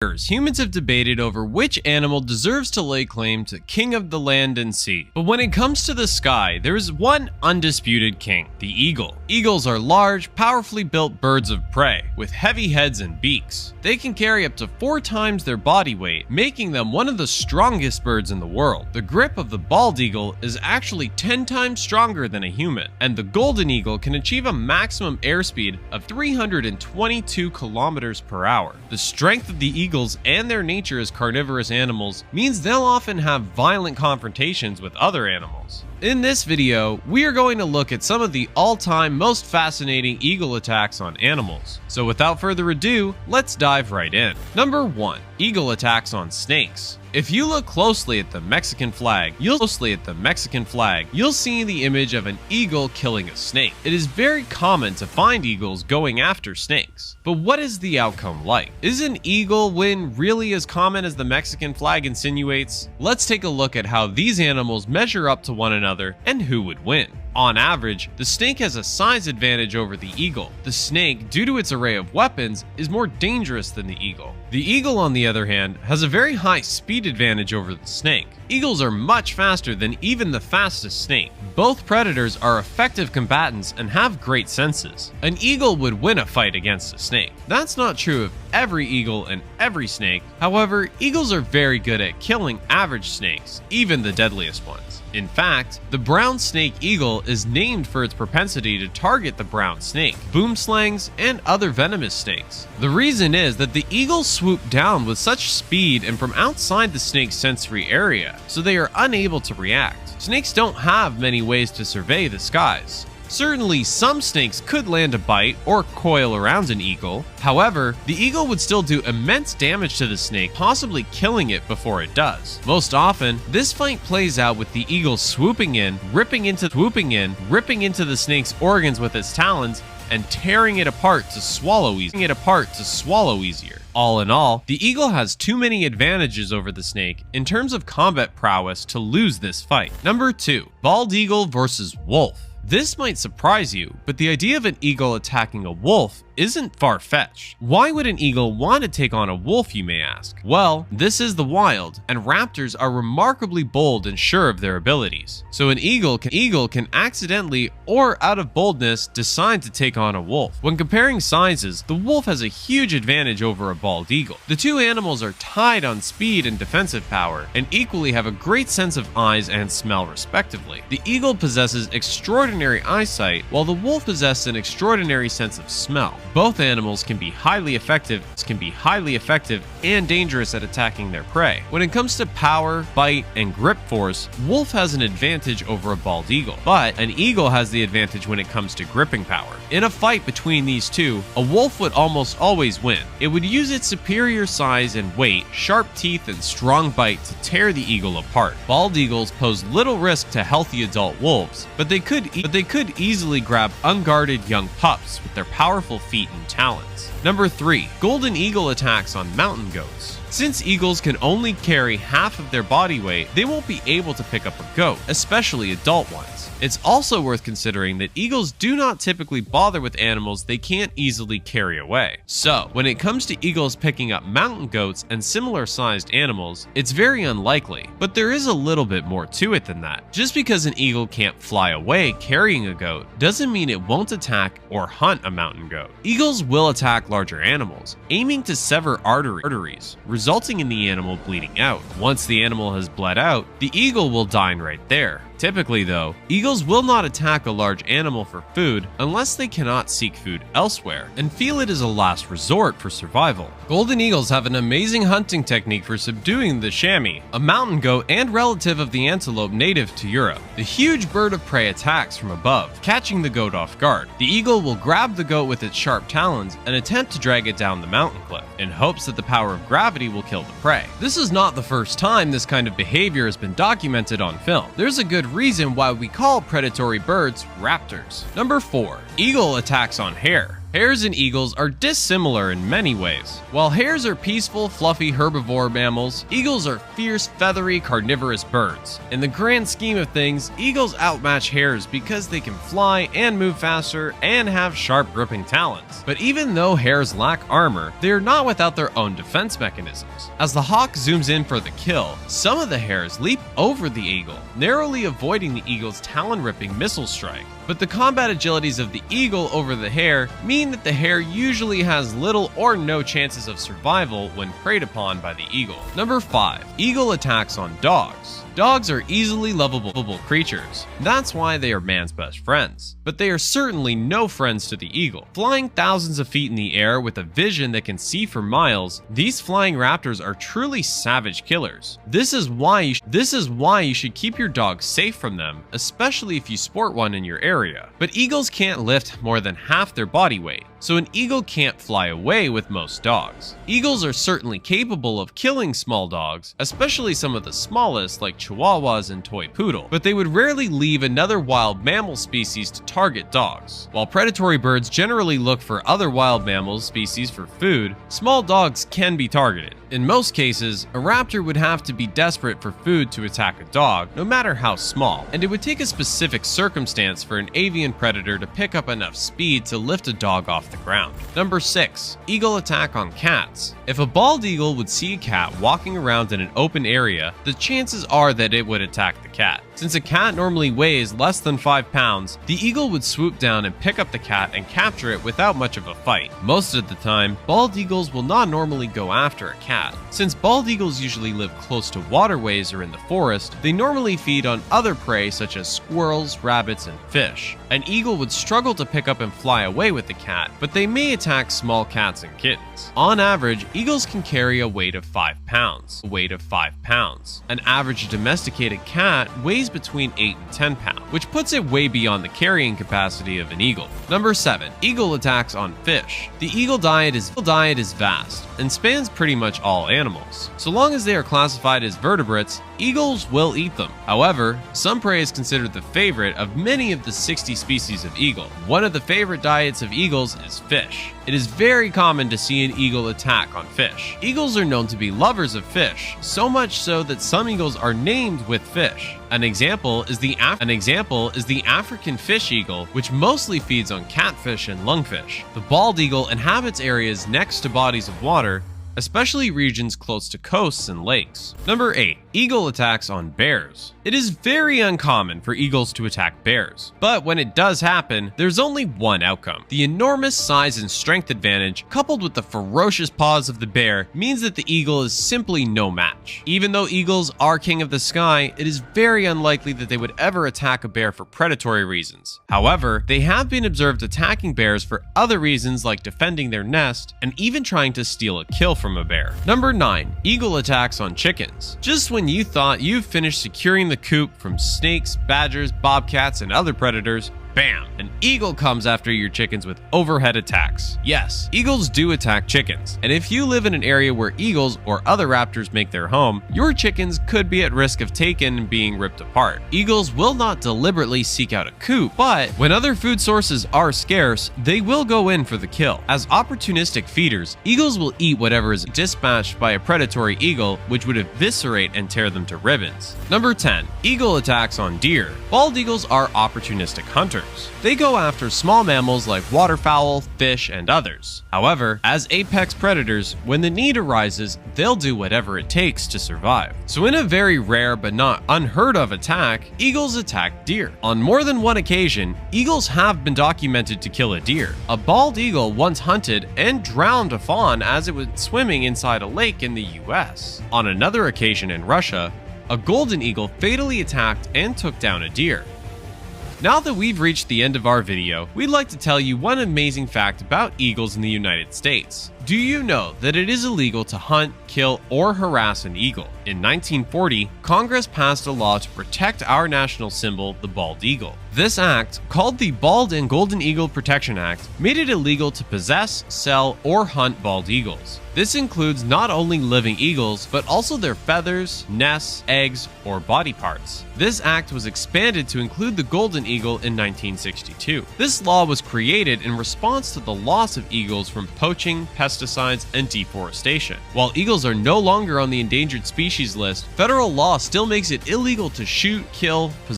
Humans have debated over which animal deserves to lay claim to king of the land and sea. But when it comes to the sky, there is one undisputed king, the eagle. Eagles are large, powerfully built birds of prey, with heavy heads and beaks. They can carry up to 4 times their body weight, making them one of the strongest birds in the world. The grip of the bald eagle is actually 10 times stronger than a human, and the golden eagle can achieve a maximum airspeed of 322 kilometers per hour. The strength of the eagles and their nature as carnivorous animals means they'll often have violent confrontations with other animals. In this video, we are going to look at some of the all-time most fascinating eagle attacks on animals. So without further ado, let's dive right in. Number 1. Eagle attacks on snakes. If you look closely at the Mexican flag, you'll see the image of an eagle killing a snake. It is very common to find eagles going after snakes. But what is the outcome like? Is an eagle win really as common as the Mexican flag insinuates? Let's take a look at how these animals measure up to one another and who would win. On average, the snake has a size advantage over the eagle. The snake, due to its array of weapons, is more dangerous than the eagle. The eagle, on the other hand, has a very high speed advantage over the snake. Eagles are much faster than even the fastest snake. Both predators are effective combatants and have great senses. An eagle would win a fight against a snake. That's not true of every eagle and every snake. However, eagles are very good at killing average snakes, even the deadliest ones. In fact, the brown snake eagle is named for its propensity to target the brown snake, boomslangs, and other venomous snakes. The reason is that the eagles swoop down with such speed and from outside the snake's sensory area, so they are unable to react. Snakes don't have many ways to survey the skies. Certainly, some snakes could land a bite or coil around an eagle. However, the eagle would still do immense damage to the snake, possibly killing it before it does. Most often, this fight plays out with the eagle swooping in, ripping into the snake's organs with its talons, and tearing it apart to swallow easier. All in all, the eagle has too many advantages over the snake in terms of combat prowess to lose this fight. Number 2. Bald eagle versus wolf. This might surprise you, but the idea of an eagle attacking a wolf isn't far-fetched. Why would an eagle want to take on a wolf, you may ask? Well, this is the wild, and raptors are remarkably bold and sure of their abilities. So an eagle can accidentally or out of boldness decide to take on a wolf. When comparing sizes, the wolf has a huge advantage over a bald eagle. The two animals are tied on speed and defensive power, and equally have a great sense of eyes and smell respectively. The eagle possesses extraordinary eyesight, while the wolf possesses an extraordinary sense of smell. Both animals can be highly effective and dangerous at attacking their prey. When it comes to power, bite, and grip force, wolf has an advantage over a bald eagle, but an eagle has the advantage when it comes to gripping power. In a fight between these two, a wolf would almost always win. It would use its superior size and weight, sharp teeth, and strong bite to tear the eagle apart. Bald eagles pose little risk to healthy adult wolves, but they could easily grab unguarded young pups with their powerful feet and talons. Number 3. Golden eagle attacks on mountain goats. Since eagles can only carry half of their body weight, they won't be able to pick up a goat, especially adult ones. It's also worth considering that eagles do not typically bother with animals they can't easily carry away. So, when it comes to eagles picking up mountain goats and similar sized animals, it's very unlikely, but there is a little bit more to it than that. Just because an eagle can't fly away carrying a goat doesn't mean it won't attack or hunt a mountain goat. Eagles will attack larger animals, aiming to sever arteries, resulting in the animal bleeding out. Once the animal has bled out, the eagle will dine right there. Typically though, eagles will not attack a large animal for food unless they cannot seek food elsewhere and feel it is a last resort for survival. Golden eagles have an amazing hunting technique for subduing the chamois, a mountain goat and relative of the antelope native to Europe. The huge bird of prey attacks from above, catching the goat off guard. The eagle will grab the goat with its sharp talons and attempt to drag it down the mountain cliff, in hopes that the power of gravity will kill the prey. This is not the first time this kind of behavior has been documented on film. There's a good reason why we call predatory birds raptors. Number 4. Eagle attacks on hare. Hares and eagles are dissimilar in many ways. While hares are peaceful, fluffy herbivore mammals, eagles are fierce, feathery, carnivorous birds. In the grand scheme of things, eagles outmatch hares because they can fly and move faster and have sharp gripping talons. But even though hares lack armor, they are not without their own defense mechanisms. As the hawk zooms in for the kill, some of the hares leap over the eagle, narrowly avoiding the eagle's talon-ripping missile strike. But the combat agilities of the eagle over the hare mean that the hare usually has little or no chances of survival when preyed upon by the eagle. Number 5. Eagle attacks on dogs. Dogs are easily lovable creatures. That's why they are man's best friends. But they are certainly no friends to the eagle. Flying thousands of feet in the air with a vision that can see for miles, these flying raptors are truly savage killers. This is why you should keep your dog safe from them, especially if you sport one in your area. But eagles can't lift more than half their body weight, so an eagle can't fly away with most dogs. Eagles are certainly capable of killing small dogs, especially some of the smallest like Chihuahuas and Toy Poodle, but they would rarely leave another wild mammal species to target dogs. While predatory birds generally look for other wild mammal species for food, small dogs can be targeted. In most cases, a raptor would have to be desperate for food to attack a dog, no matter how small, and it would take a specific circumstance for an avian predator to pick up enough speed to lift a dog off the ground. Number 6. Eagle attack on cats. If a bald eagle would see a cat walking around in an open area, the chances are that it would attack the cat. Since a cat normally weighs less than 5 pounds, the eagle would swoop down and pick up the cat and capture it without much of a fight. Most of the time, bald eagles will not normally go after a cat. Since bald eagles usually live close to waterways or in the forest, they normally feed on other prey such as squirrels, rabbits, and fish. An eagle would struggle to pick up and fly away with the cat, but they may attack small cats and kittens. On average, eagles can carry a weight of 5 pounds. An average domesticated cat weighs between 8 and 10 pounds, which puts it way beyond the carrying capacity of an eagle. Number 7. Eagle attacks on fish. The eagle diet is vast and spans pretty much all animals. So long as they are classified as vertebrates, eagles will eat them. However, some prey is considered the favorite of many of the 60 species of eagle. One of the favorite diets of eagles is fish. It is very common to see an eagle attack on fish. Eagles are known to be lovers of fish, so much so that some eagles are named with fish. An example is the African fish eagle, which mostly feeds on catfish and lungfish. The bald eagle inhabits areas next to bodies of water, especially regions close to coasts and lakes. Number 8. Eagle attacks on bears. It is very uncommon for eagles to attack bears, but when it does happen, there's only one outcome. The enormous size and strength advantage, coupled with the ferocious paws of the bear, means that the eagle is simply no match. Even though eagles are king of the sky, it is very unlikely that they would ever attack a bear for predatory reasons. However, they have been observed attacking bears for other reasons like defending their nest and even trying to steal a kill from a bear. Number 9. Eagle attacks on chickens. Just when you thought you've finished securing the coop from snakes, badgers, bobcats, and other predators, bam! An eagle comes after your chickens with overhead attacks. Yes, eagles do attack chickens, and if you live in an area where eagles or other raptors make their home, your chickens could be at risk of taken and being ripped apart. Eagles will not deliberately seek out a coop, but when other food sources are scarce, they will go in for the kill. As opportunistic feeders, eagles will eat whatever is dispatched by a predatory eagle, which would eviscerate and tear them to ribbons. Number 10. Eagle attacks on deer. Bald eagles are opportunistic hunters. They go after small mammals like waterfowl, fish, and others. However, as apex predators, when the need arises, they'll do whatever it takes to survive. So in a very rare but not unheard of attack, eagles attack deer. On more than one occasion, eagles have been documented to kill a deer. A bald eagle once hunted and drowned a fawn as it was swimming inside a lake in the US. On another occasion in Russia, a golden eagle fatally attacked and took down a deer. Now that we've reached the end of our video, we'd like to tell you one amazing fact about eagles in the United States. Do you know that it is illegal to hunt, kill, or harass an eagle? In 1940, Congress passed a law to protect our national symbol, the bald eagle. This act, called the Bald and Golden Eagle Protection Act, made it illegal to possess, sell, or hunt bald eagles. This includes not only living eagles, but also their feathers, nests, eggs, or body parts. This act was expanded to include the golden eagle in 1962. This law was created in response to the loss of eagles from poaching, pesticides, and deforestation. While eagles are no longer on the endangered species list, federal law still makes it illegal to shoot, kill,